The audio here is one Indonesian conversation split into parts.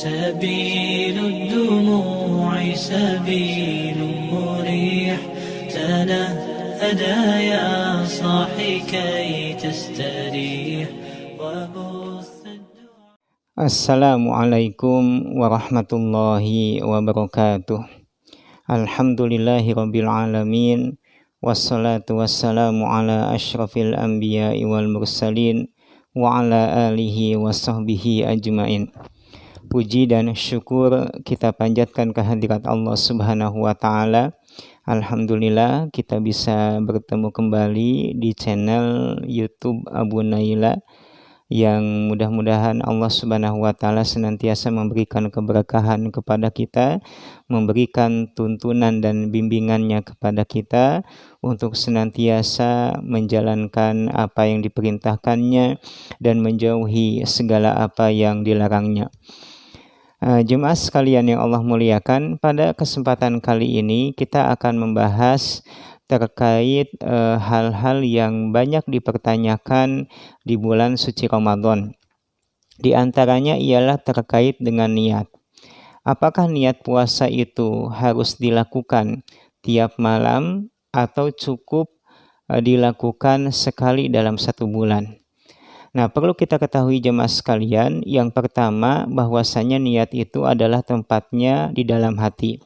سبيل الدموع سبيل مريح تنهدى يا صاحي كي تستريح Assalamualaikum warahmatullahi wabarakatuh. Alhamdulillahi rabbil alamin. Wassalatu wassalamu ala asyrafil anbiya'i wal mursalin wa ala alihi wa sahbihi ajmain. Puji dan syukur kita panjatkan kehadirat Allah Subhanahu wa taala. Alhamdulillah kita bisa bertemu kembali di channel YouTube Abu Naila, yang mudah-mudahan Allah Subhanahu wa taala senantiasa memberikan keberkahan kepada kita, memberikan tuntunan dan bimbingannya kepada kita untuk senantiasa menjalankan apa yang diperintahkannya dan menjauhi segala apa yang dilarangnya. Jemaah sekalian yang Allah muliakan, pada kesempatan kali ini kita akan membahas terkait hal-hal yang banyak dipertanyakan di bulan suci Ramadan. Di antaranya ialah terkait dengan niat. Apakah niat puasa itu harus dilakukan tiap malam atau cukup dilakukan sekali dalam satu bulan? Nah, perlu kita ketahui jemaah sekalian, yang pertama bahwasanya niat itu adalah tempatnya di dalam hati.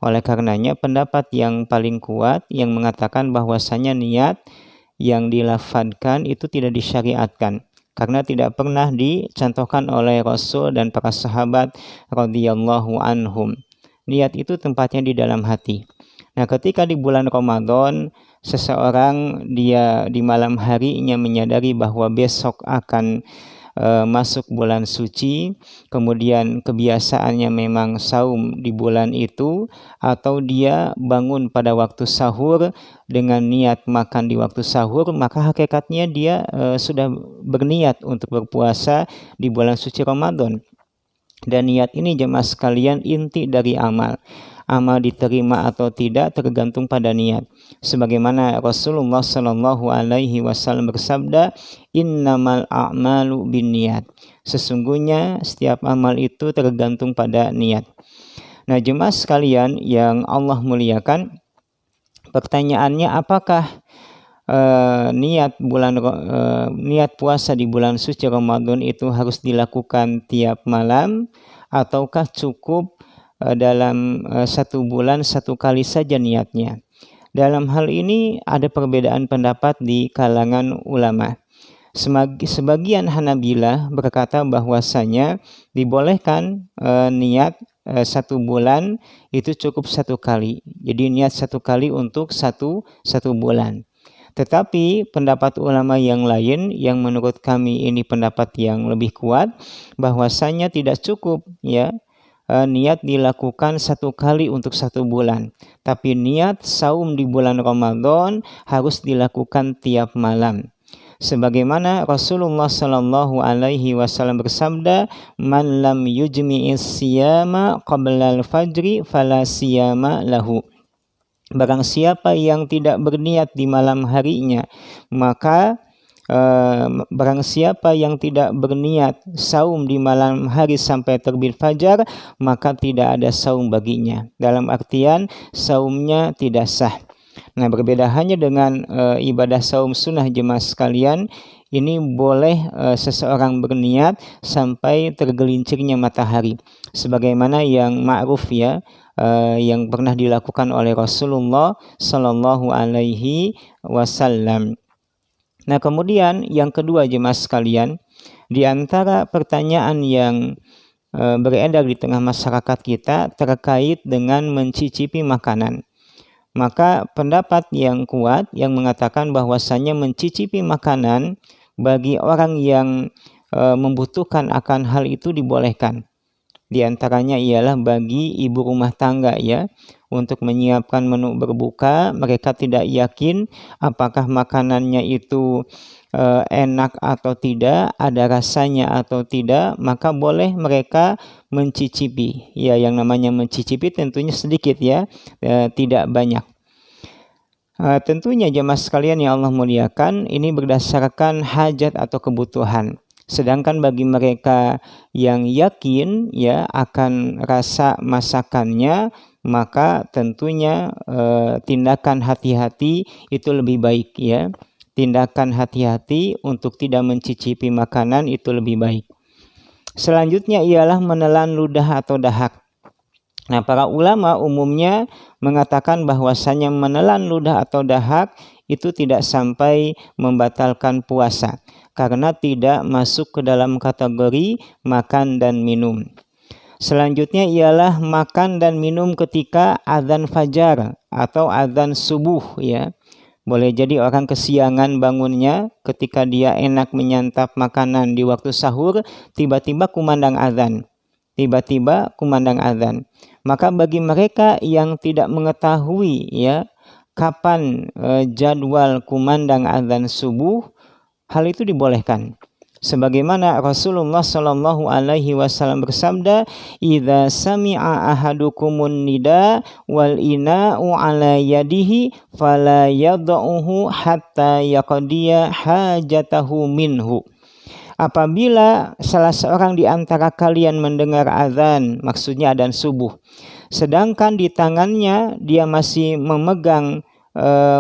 Oleh karenanya pendapat yang paling kuat yang mengatakan bahwasanya niat yang dilafadzkan itu tidak disyariatkan, karena tidak pernah dicontohkan oleh Rasul dan para sahabat radhiyallahu anhum. Niat itu tempatnya di dalam hati. Nah, ketika di bulan Ramadan seseorang dia di malam harinya menyadari bahwa besok akan masuk bulan suci, kemudian kebiasaannya memang saum di bulan itu, atau dia bangun pada waktu sahur dengan niat makan di waktu sahur, maka hakikatnya dia sudah berniat untuk berpuasa di bulan suci Ramadan. Dan niat ini jemaah sekalian inti dari amal. Amal diterima atau tidak tergantung pada niat. Sebagaimana Rasulullah Shallallahu Alaihi Wasallam bersabda, innamal a'malu binniyat. Sesungguhnya setiap amal itu tergantung pada niat. Nah, jemaah sekalian yang Allah muliakan, pertanyaannya apakah niat puasa di bulan suci Ramadan itu harus dilakukan tiap malam ataukah cukup dalam satu bulan satu kali saja niatnya? Dalam hal ini ada perbedaan pendapat di kalangan ulama. Sebagian Hanabilah berkata bahwasanya dibolehkan niat satu bulan itu cukup satu kali. Jadi niat satu kali untuk satu bulan. Tetapi pendapat ulama yang lain yang menurut kami ini pendapat yang lebih kuat, bahwasanya tidak cukup niat dilakukan satu kali untuk satu bulan, tapi niat saum di bulan Ramadan harus dilakukan tiap malam. Sebagaimana Rasulullah Shallallahu Alaihi Wasallam bersabda, "Man lam yujmi'is siyama qabla al-fajri fala siyama lahu." Barang siapa yang tidak berniat di malam harinya, maka barang siapa yang tidak berniat saum di malam hari sampai terbit fajar, maka tidak ada saum baginya. Dalam artian saumnya tidak sah. Nah, berbeda hanya dengan ibadah saum sunnah jemaah sekalian. Ini boleh seseorang berniat sampai tergelincirnya matahari, sebagaimana yang ma'ruf yang pernah dilakukan oleh Rasulullah Sallallahu Alaihi Wasallam. Nah, kemudian yang kedua jemaah sekalian, di antara pertanyaan yang beredar di tengah masyarakat kita terkait dengan mencicipi makanan. Maka pendapat yang kuat yang mengatakan bahwasannya mencicipi makanan bagi orang yang membutuhkan akan hal itu dibolehkan. Di antaranya ialah bagi ibu rumah tangga untuk menyiapkan menu berbuka, mereka tidak yakin apakah makanannya itu enak atau tidak, ada rasanya atau tidak, maka boleh mereka mencicipi. Yang namanya mencicipi tentunya sedikit tidak banyak. Tentunya jemaah sekalian yang Allah muliakan, ini berdasarkan hajat atau kebutuhan. Sedangkan bagi mereka yang yakin ya akan rasa masakannya, maka tentunya tindakan hati-hati itu lebih baik ya. Tindakan hati-hati untuk tidak mencicipi makanan itu lebih baik. Selanjutnya ialah menelan ludah atau dahak. Nah, para ulama umumnya mengatakan bahwasanya menelan ludah atau dahak itu tidak sampai membatalkan puasa karena tidak masuk ke dalam kategori makan dan minum. Selanjutnya ialah makan dan minum ketika azan fajar atau azan subuh ya. Boleh jadi orang kesiangan bangunnya ketika dia enak menyantap makanan di waktu sahur, tiba-tiba kumandang azan. Maka bagi mereka yang tidak mengetahui ya kapan jadwal kumandang azan subuh, hal itu dibolehkan. Sebagaimana Rasulullah Shallallahu Alaihi Wasallam bersabda, "Idza sami'a ahadukumun nida wal ina'u ala yadihi fala yad'uhu hatta yaqdiya hajatahu minhu." Apabila salah seorang di antara kalian mendengar azan, maksudnya adzan subuh, sedangkan di tangannya dia masih memegang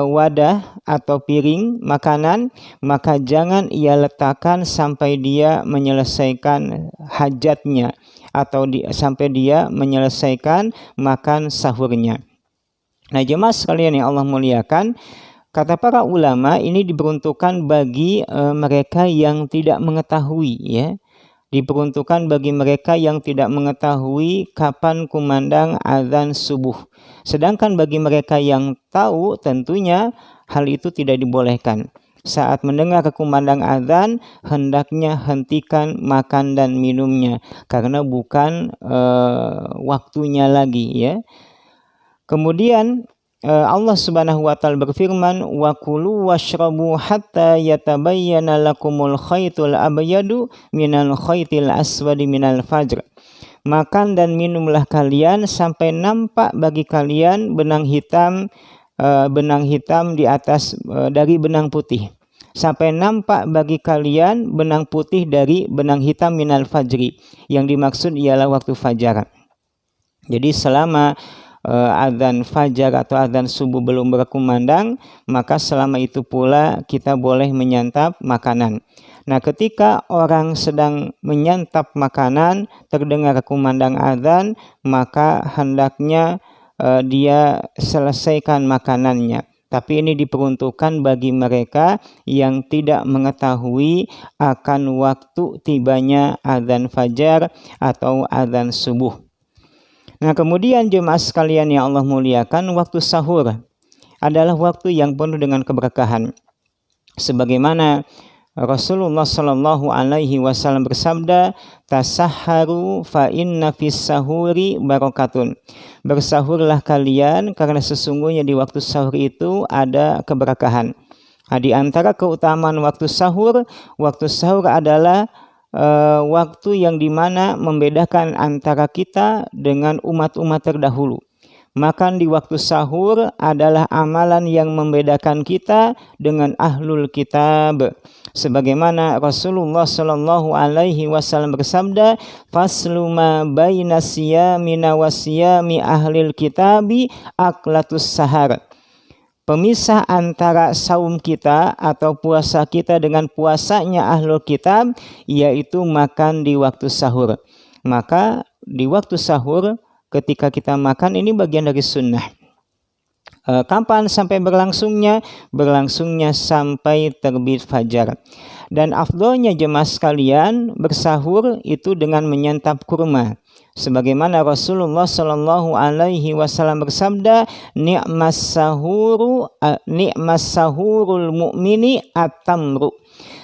wadah atau piring makanan, maka jangan ia letakkan sampai dia menyelesaikan hajatnya atau sampai dia menyelesaikan makan sahurnya. Nah, jemaah sekalian yang Allah muliakan, kata para ulama ini diperuntukkan bagi mereka yang tidak mengetahui ya. Diperuntukkan bagi mereka yang tidak mengetahui kapan kumandang azan subuh. Sedangkan bagi mereka yang tahu tentunya hal itu tidak dibolehkan. Saat mendengar kumandang azan, hendaknya hentikan makan dan minumnya karena bukan waktunya lagi ya. Kemudian Allah Subhanahu wa taala berfirman, "Wa kulu washrabu hatta yatabayyana lakumul khaytul abyadu minal khaytil aswadi minal fajr." Makan dan minumlah kalian sampai nampak bagi kalian benang hitam di atas dari benang putih. Sampai nampak bagi kalian benang putih dari benang hitam minal fajri. Yang dimaksud ialah waktu fajar. Jadi selama azan fajar atau azan subuh belum berkumandang, maka selama itu pula kita boleh menyantap makanan. Nah, ketika orang sedang menyantap makanan, terdengar kumandang azan, maka hendaknya dia selesaikan makanannya. Tapi ini diperuntukkan bagi mereka yang tidak mengetahui akan waktu tibanya azan fajar atau azan subuh. Nah, kemudian jemaah sekalian yang Allah muliakan, waktu sahur adalah waktu yang penuh dengan keberkahan. Sebagaimana Rasulullah Shallallahu Alaihi Wasallam bersabda, "Tasahharu fa inna fis sahuri barakatun." Bersahurlah kalian karena sesungguhnya di waktu sahur itu ada keberkahan. Nah, di antara keutamaan waktu sahur adalah waktu yang dimana membedakan antara kita dengan umat-umat terdahulu. Makan di waktu sahur adalah amalan yang membedakan kita dengan ahlul kitab. Sebagaimana Rasulullah Shallallahu Alaihi Wasallam bersabda, "Faslu ma baina siyamina wa siyami ahlil kitabi aklatus sahar." Pemisah antara saum kita atau puasa kita dengan puasanya ahlul kitab yaitu makan di waktu sahur. Maka di waktu sahur ketika kita makan ini bagian dari sunnah. Kapan sampai berlangsungnya? Berlangsungnya sampai terbit fajar. Dan afdolnya jemaah sekalian bersahur itu dengan menyantap kurma. Sebagaimana Rasulullah Shallallahu Alaihi Wasallam bersabda, "Ni'mas sahurul mu'mini at-tamru."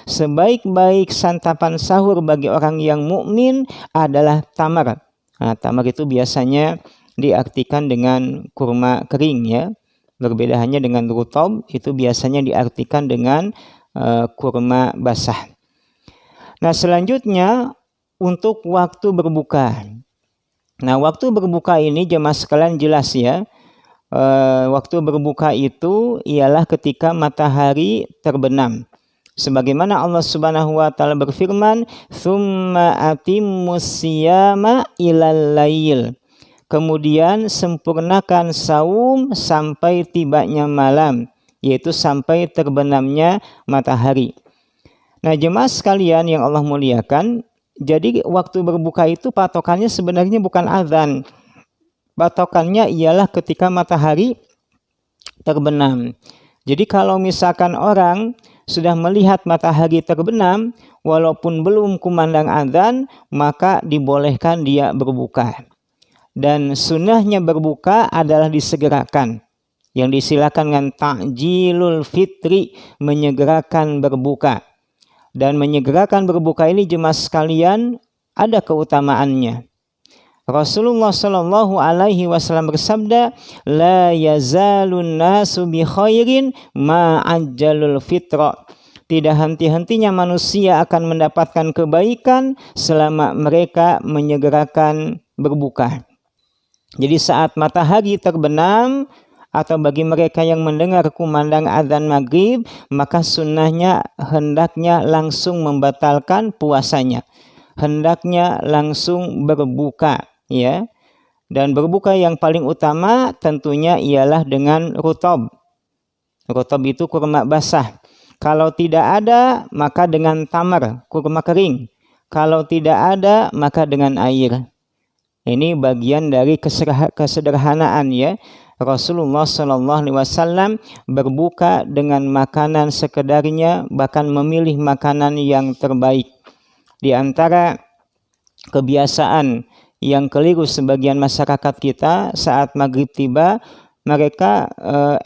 Sebaik-baik santapan sahur bagi orang yang mukmin adalah tamar. Nah, tamar itu biasanya diartikan dengan kurma kering ya. Berbeda hanya dengan rutab, itu biasanya diartikan dengan kurma basah. Nah, selanjutnya untuk waktu berbuka. Nah, waktu berbuka ini jemaah sekalian jelas ya. Waktu berbuka itu ialah ketika matahari terbenam. Sebagaimana Allah Subhanahu wa taala berfirman, "Tsumma atimmus siyama ilal lail." Kemudian sempurnakan saum sampai tibanya malam, yaitu sampai terbenamnya matahari. Nah, jemaah sekalian yang Allah muliakan, jadi waktu berbuka itu patokannya sebenarnya bukan azan. Patokannya ialah ketika matahari terbenam. Jadi kalau misalkan orang sudah melihat matahari terbenam, walaupun belum kumandang azan, maka dibolehkan dia berbuka. Dan sunnahnya berbuka adalah disegerakan. Yang disilakan dengan ta'jilul fitri, menyegerakan berbuka. Dan menyegerakan berbuka ini jemaah sekalian ada keutamaannya. Rasulullah Shallallahu Alaihi Wasallam bersabda, la yazalun nasu bi khairin ma ajjalul fitra. Tidak henti-hentinya manusia akan mendapatkan kebaikan selama mereka menyegerakan berbuka. Jadi saat matahari terbenam atau bagi mereka yang mendengar kumandang azan maghrib, maka sunnahnya hendaknya langsung membatalkan puasanya. Hendaknya langsung berbuka. Ya, dan berbuka yang paling utama tentunya ialah dengan rutob. Rutob itu kurma basah. Kalau tidak ada, maka dengan tamar, kurma kering. Kalau tidak ada, maka dengan air. Ini bagian dari kesederhanaan ya. Rasulullah SAW berbuka dengan makanan sekedarnya, bahkan memilih makanan yang terbaik. Di antara kebiasaan yang keliru sebagian masyarakat kita saat maghrib tiba, mereka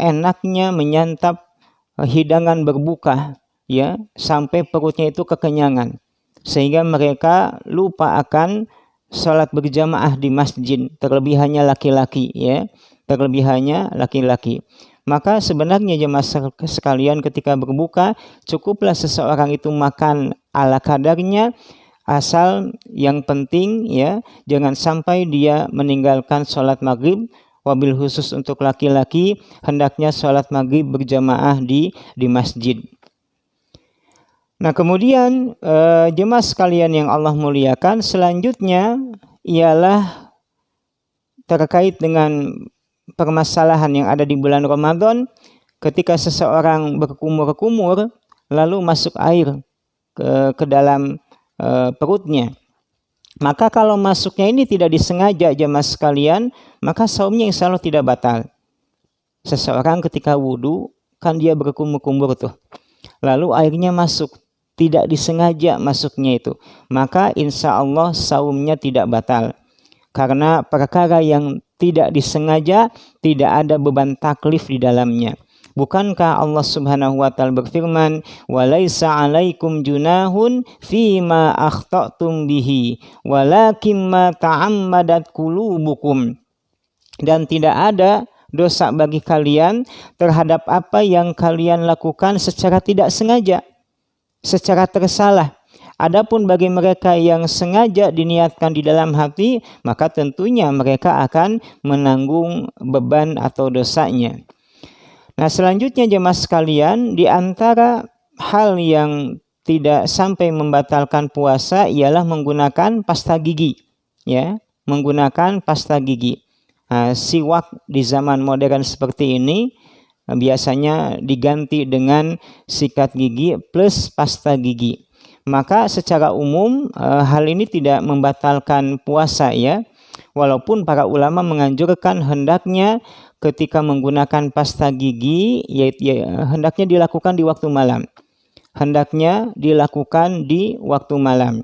enaknya menyantap hidangan berbuka ya sampai perutnya itu kekenyangan, sehingga mereka lupa akan sholat berjamaah di masjid, terlebih hanya laki-laki ya, Maka sebenarnya jemaah sekalian ketika berbuka cukuplah seseorang itu makan ala kadarnya. Asal yang penting ya, jangan sampai dia meninggalkan sholat maghrib. Wabil khusus untuk laki-laki, hendaknya sholat maghrib berjamaah di masjid. Nah kemudian jemaah sekalian yang Allah muliakan, selanjutnya ialah terkait dengan permasalahan yang ada di bulan Ramadan. Ketika seseorang berkumur-kumur lalu masuk air ke dalam perutnya, maka kalau masuknya ini tidak disengaja jemaah sekalian, maka saumnya insya Allah tidak batal. Seseorang ketika wudhu kan dia berkumur-kumur tuh, lalu airnya masuk, tidak disengaja masuknya itu, maka insya Allah saumnya tidak batal. Karena perkara yang tidak disengaja tidak ada beban taklif di dalamnya. Bukankah Allah Subhanahu wa taala berfirman, "Walaisa 'alaikum junahun fima akhta'tum bihi, walakin ma ta'ammadat qulubukum." Dan tidak ada dosa bagi kalian terhadap apa yang kalian lakukan secara tidak sengaja, secara tersalah. Adapun bagi mereka yang sengaja diniatkan di dalam hati, maka tentunya mereka akan menanggung beban atau dosanya. Nah selanjutnya jemaah sekalian, di antara hal yang tidak sampai membatalkan puasa ialah menggunakan pasta gigi, ya, menggunakan pasta gigi. Siwak di zaman modern seperti ini biasanya diganti dengan sikat gigi plus pasta gigi. Maka secara umum hal ini tidak membatalkan puasa ya. Walaupun para ulama menganjurkan hendaknya ketika menggunakan pasta gigi hendaknya dilakukan di waktu malam.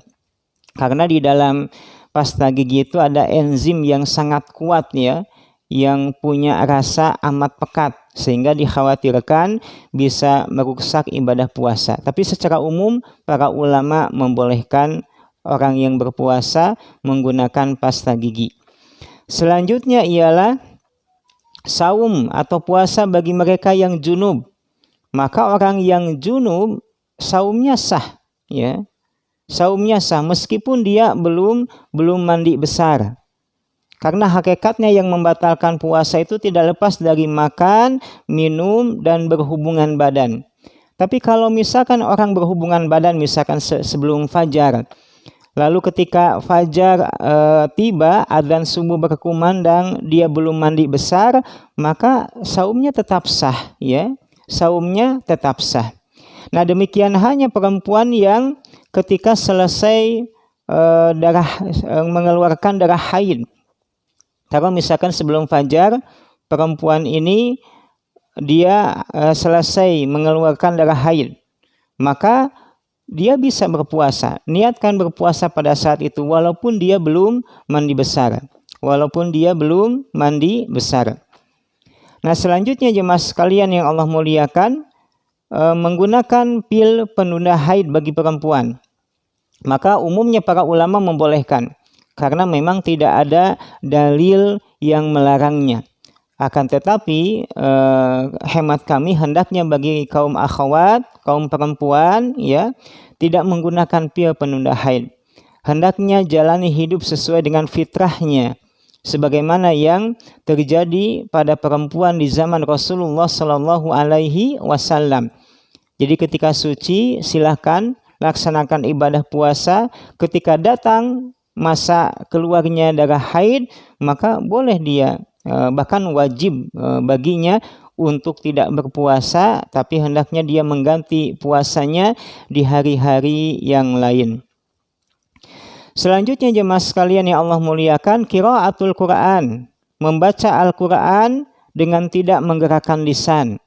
Karena di dalam pasta gigi itu ada enzim yang sangat kuat ya, yang punya rasa amat pekat sehingga dikhawatirkan bisa merusak ibadah puasa. Tapi secara umum para ulama membolehkan orang yang berpuasa menggunakan pasta gigi. Selanjutnya ialah saum atau puasa bagi mereka yang junub. Maka orang yang junub saumnya sah ya. Saumnya sah meskipun dia belum mandi besar. Karena hakikatnya yang membatalkan puasa itu tidak lepas dari makan, minum dan berhubungan badan. Tapi kalau misalkan orang berhubungan badan misalkan sebelum fajar, lalu ketika fajar tiba, adzan subuh berkumandang, dia belum mandi besar, maka saumnya tetap sah, ya. Saumnya tetap sah. Nah, demikian hanya perempuan yang ketika selesai mengeluarkan darah haid. Kalau misalkan sebelum fajar perempuan ini dia selesai mengeluarkan darah haid, maka dia bisa berpuasa. Niatkan berpuasa pada saat itu walaupun dia belum mandi besar. Nah, selanjutnya jemaah sekalian yang Allah muliakan, menggunakan pil penunda haid bagi perempuan. Maka umumnya para ulama membolehkan karena memang tidak ada dalil yang melarangnya. Akan tetapi hemat kami hendaknya bagi kaum akhwat, kaum perempuan, ya, tidak menggunakan pil penunda haid. Hendaknya jalani hidup sesuai dengan fitrahnya, sebagaimana yang terjadi pada perempuan di zaman Rasulullah Shallallahu Alaihi Wasallam. Jadi ketika suci silahkan laksanakan ibadah puasa. Ketika datang masa keluarnya darah haid, maka boleh dia bahkan wajib baginya untuk tidak berpuasa, tapi hendaknya dia mengganti puasanya di hari-hari yang lain. Selanjutnya jemaah sekalian yang Allah muliakan, qiraatul Quran, membaca Al-Quran dengan tidak menggerakkan lisan.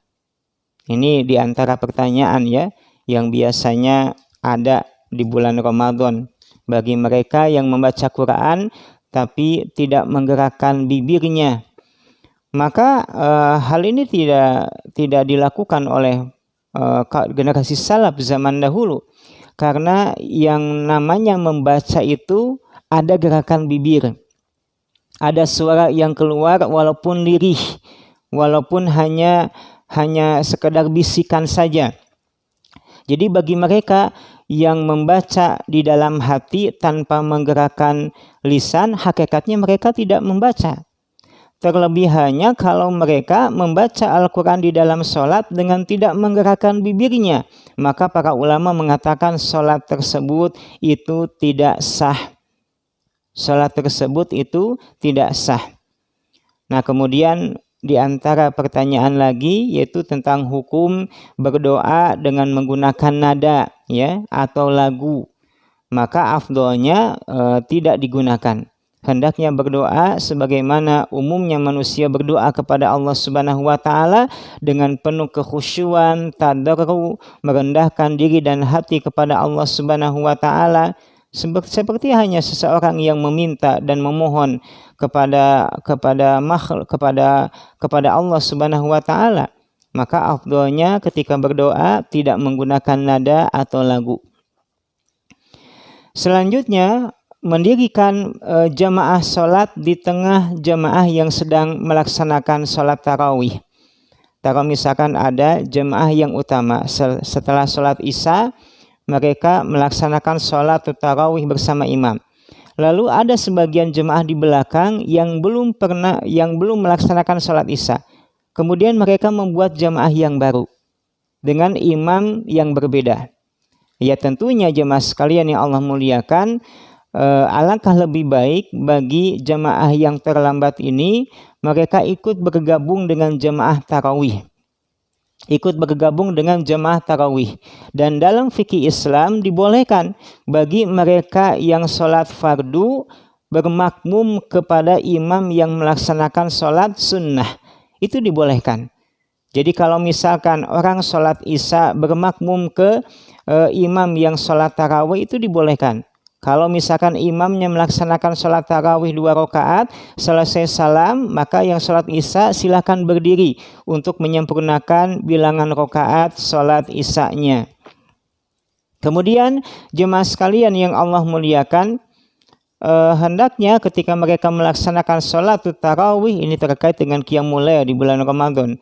Ini diantara pertanyaan, ya, yang biasanya ada di bulan Ramadan bagi mereka yang membaca Quran tapi tidak menggerakkan bibirnya. Maka hal ini tidak dilakukan oleh generasi salaf zaman dahulu, karena yang namanya membaca itu ada gerakan bibir, ada suara yang keluar walaupun lirih, walaupun hanya sekedar bisikan saja. Jadi bagi mereka yang membaca di dalam hati tanpa menggerakkan lisan, hakikatnya mereka tidak membaca. Terlebih hanya kalau mereka membaca Al-Quran di dalam sholat dengan tidak menggerakkan bibirnya, maka para ulama mengatakan sholat tersebut itu tidak sah. Sholat tersebut itu tidak sah. Nah, kemudian di antara pertanyaan lagi yaitu tentang hukum berdoa dengan menggunakan nada, ya, atau lagu. Maka afdolnya tidak digunakan. Hendaknya berdoa sebagaimana umumnya manusia berdoa kepada Allah Subhanahu wa taala dengan penuh kekhusyuan, tadarru, merendahkan diri dan hati kepada Allah Subhanahu wa taala, seperti hanya seseorang yang meminta dan memohon kepada Allah Subhanahu wa taala. Maka afdolnya ketika berdoa tidak menggunakan nada atau lagu. Selanjutnya, mendirikan jamaah sholat di tengah jamaah yang sedang melaksanakan sholat tarawih. Kalau misalkan ada jamaah yang utama setelah sholat isya, mereka melaksanakan sholat tarawih bersama imam. Lalu ada sebagian jemaah di belakang yang belum melaksanakan sholat isya. Kemudian mereka membuat jemaah yang baru dengan imam yang berbeda. Ya, tentunya jemaah sekalian yang Allah muliakan, alangkah lebih baik bagi jemaah yang terlambat ini mereka ikut bergabung dengan jemaah tarawih. Dan dalam fikih Islam dibolehkan bagi mereka yang sholat fardu bermakmum kepada imam yang melaksanakan sholat sunnah. Itu dibolehkan. Jadi kalau misalkan orang sholat isya bermakmum ke imam yang sholat tarawih, itu dibolehkan. Kalau misalkan imamnya melaksanakan sholat tarawih 2 rakaat, selesai salam, maka yang sholat isya silakan berdiri untuk menyempurnakan bilangan rakaat sholat isyanya. Kemudian jemaah sekalian yang Allah muliakan, hendaknya ketika mereka melaksanakan sholat tarawih, ini terkait dengan qiyamul lail di bulan Ramadan,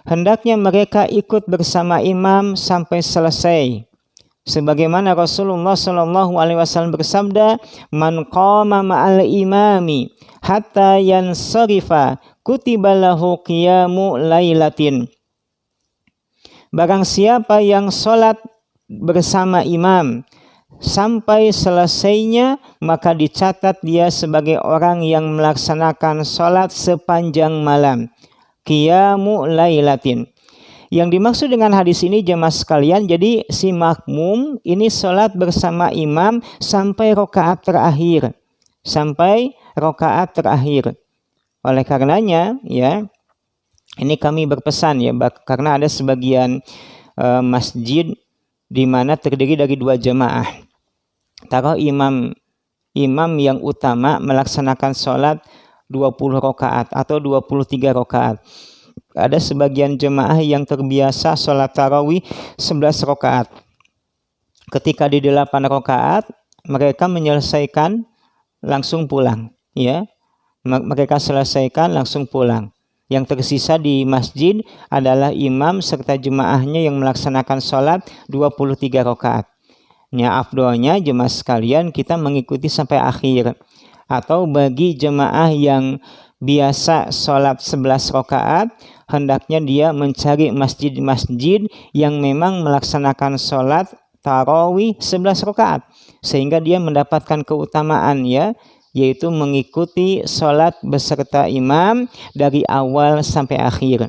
hendaknya mereka ikut bersama imam sampai selesai. Sebagaimana Rasulullah Shallallahu Alaihi Wasallam bersabda, "Man qama ma'al imami hatta yansarifa kutiba lahu qiyamu lailatin." barang siapa yang sholat bersama imam sampai selesainya, maka dicatat dia sebagai orang yang melaksanakan sholat sepanjang malam, qiyamu lailatin. Yang dimaksud dengan hadis ini jemaah sekalian, jadi si makmum ini sholat bersama imam sampai rokaat terakhir, Oleh karenanya ya, ini kami berpesan ya, karena ada sebagian masjid di mana terdiri dari 2 jemaah. Taruh imam yang utama melaksanakan sholat 20 rakaat atau 23 rakaat. Ada sebagian jemaah yang terbiasa sholat tarawih 11 rakaat. Ketika di 8 rakaat mereka menyelesaikan langsung pulang ya. Mereka selesaikan langsung pulang. Yang tersisa di masjid adalah imam serta jemaahnya yang melaksanakan sholat 23 rakaat. Ya, afdolnya jemaah sekalian kita mengikuti sampai akhir. Atau bagi jemaah yang biasa sholat 11 rakaat, hendaknya dia mencari masjid-masjid yang memang melaksanakan sholat tarawih 11 rakaat. Sehingga dia mendapatkan keutamaan ya, yaitu mengikuti sholat beserta imam dari awal sampai akhir.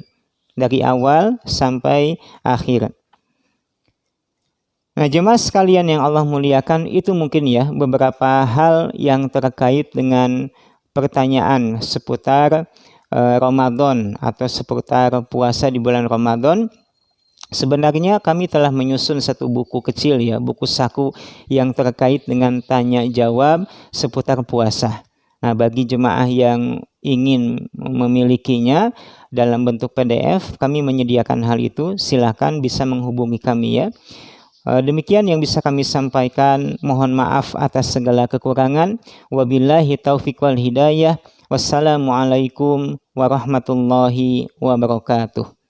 Nah, jemaah sekalian yang Allah muliakan, itu mungkin ya beberapa hal yang terkait dengan pertanyaan seputar Ramadan atau seputar puasa di bulan Ramadan. Sebenarnya kami telah menyusun satu buku kecil ya, buku saku yang terkait dengan tanya jawab seputar puasa. Nah, bagi jemaah yang ingin memilikinya dalam bentuk PDF, kami menyediakan hal itu. Silakan bisa menghubungi kami ya. Demikian yang bisa kami sampaikan. Mohon maaf atas segala kekurangan. Wabillahi taufiq wal hidayah. Wassalamualaikum warahmatullahi wabarakatuh.